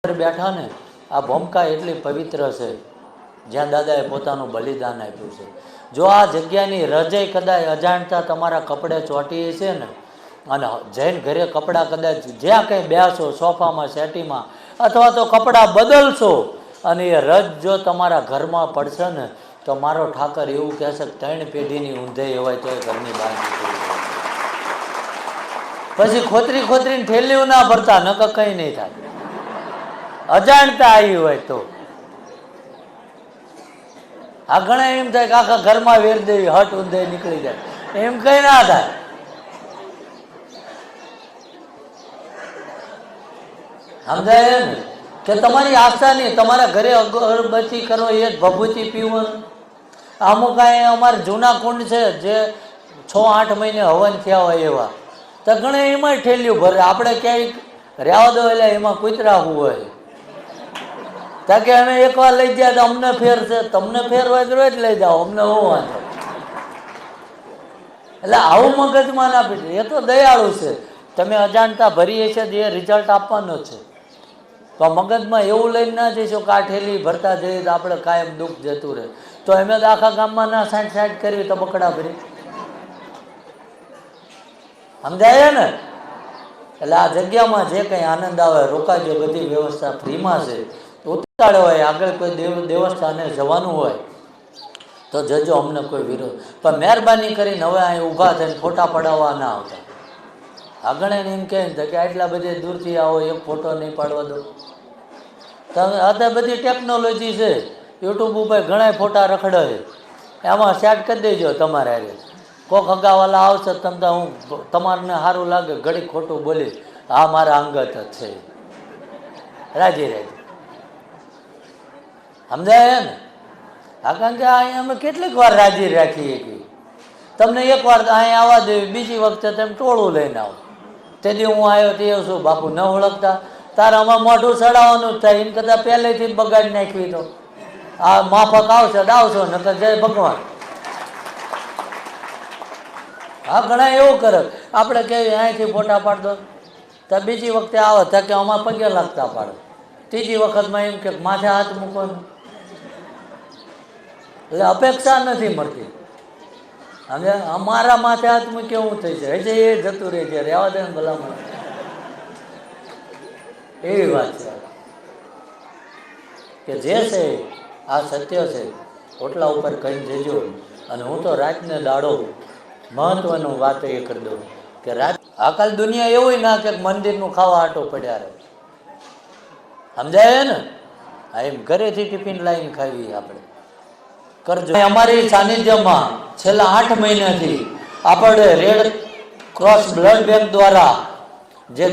બેઠા ને આ ભૂમિકા એટલી પવિત્ર છે જ્યાં દાદાએ પોતાનું બલિદાન આપ્યું છે। જો આ જગ્યાની રજય કદાચ અજાણતા તમારા કપડે ચોંટી છે ને અને જઈને ઘરે કપડાં કદાચ જ્યાં કંઈ બેસો સોફામાં સેટીમાં અથવા તો કપડાં બદલશો અને એ રજ જો તમારા ઘરમાં પડશે ને તો મારો ઠાકર એવું કહેશે કે 3 પેઢીની ઊંધે હોય તો એ ઘરની બહાર નીકળી જાય। પછી ખોતરી ખોતરીને ઠેલીઓ ના ભરતા નકર કંઈ નહીં થાય। અજાણતા આવી હોય તો આ ઘણા એમ થાય કે આખા ઘરમાં વેર દેવી હટ ઊંધે નીકળી જાય, એમ કઈ ના થાય। સમજાય ને કે તમારી આસ્થા નહીં, તમારા ઘરે અગરબત્તી કરો એ જ ભભૂતિ પીવું। અમુક અમારે જૂના કુંડ છે જે 6-8 મહિને હવન થયા હોય એવા, તો ઘણા એમાં ઠેલ્યું ભરે। આપણે ક્યાંય રહેવા દો એટલે એમાં કૂતરાવું હોય તાકે અમે એકવાર લઈ ગયા તો અમને ફેર છે, તમને ફેર હોય તો રોજ લઈ જાઓ, અમને હું વાંધો। એટલે આવું મગજમાં ના પીઠે, એ તો દયાળુ છે। તમે અજાણતા ભરીએ છે એ રિઝલ્ટ આપવાનો છે, તો મગજમાં એવું લઈને ના જઈશું કે આ ઠેલી ભરતા જઈએ તો આપણે કાયમ દુઃખ જતું રહે। તો એમ જ આખા ગામમાં ના 60 કરવી તો બકડા ભરી, સમજાય ને? એટલે આ જગ્યામાં જે કંઈ આનંદ આવે રોકાજો, બધી વ્યવસ્થા ફ્રીમાં છે। ઉતાળો હોય આગળ કોઈ દેવસ્થાને જવાનું હોય તો જજો, અમને કોઈ વિરોધ, પણ મહેરબાની કરીને હવે અહીં ઊભા થઈને ફોટા પડાવવા ના આવતા। આગળ એને એમ કહે કે આટલા બધે દૂરથી આવો એક ફોટો નહીં પાડવા દો। તમે અત્યારે બધી ટેકનોલોજી છે, યુટ્યુબ ઉપર ઘણા ફોટા રખડે છે, એમાં સેટ કરી દેજો તમારે। કોક હગાવાલા આવશે તમને હું તમારને સારું લાગે ઘડી ખોટું બોલી, હા મારા અંગત જ છે, રાજી રાજી, સમજાય ને? હા, કારણ કે અહીંયા અમે કેટલીક વાર રાજી રાખીએ કે તમને એક વાર અહીંયા આવવા દેવી, બીજી વખતે તમે ટોળું લઈને આવો। તેથી હું આવ્યો તે શું બાપુ ન ઓળખતા, તારે આમાં મોઢું ચડાવવાનું જ થાય, એમ કરતાં પહેલેથી બગાડી નાખવી તો આ માફક આવશે ડાવશો નકર જય ભગવાન। હા, ઘણા એવું કરે, આપણે કેવી અહીંથી ફોટા પાડતો તો બીજી વખતે આવે તો કે આમાં પગે લાગતા પાડો, ત્રીજી વખતમાં એમ કે માથે હાથ મૂકવાનું, એટલે અપેક્ષા નથી મળતી। હવે અમારા માથે હાથ મૂકે એવું થઈ જાય, હજી એ જતું રહે છે, રહેવા દે ને ભલામણ, એવી વાત છે કે જે છે આ સત્ય છે, ઓટલા ઉપર કહી જજો। અને હું તો રાતને દાડો મહત્વનું વાત એ કરી દઉં કે રાત આકાલ દુનિયા એવું ના કે મંદિરનું ખાવા આટો પડ્યા રહે, સમજાય ને? હા, એમ ઘરેથી ટિફિન લાવીને ખાવી આપણે કરજો। અમારી સાનિધ્યમાં છેલ્લા 8 મહિનાથી આપણે રેડ ક્રોસ બ્લડ બેંક દ્વારા જે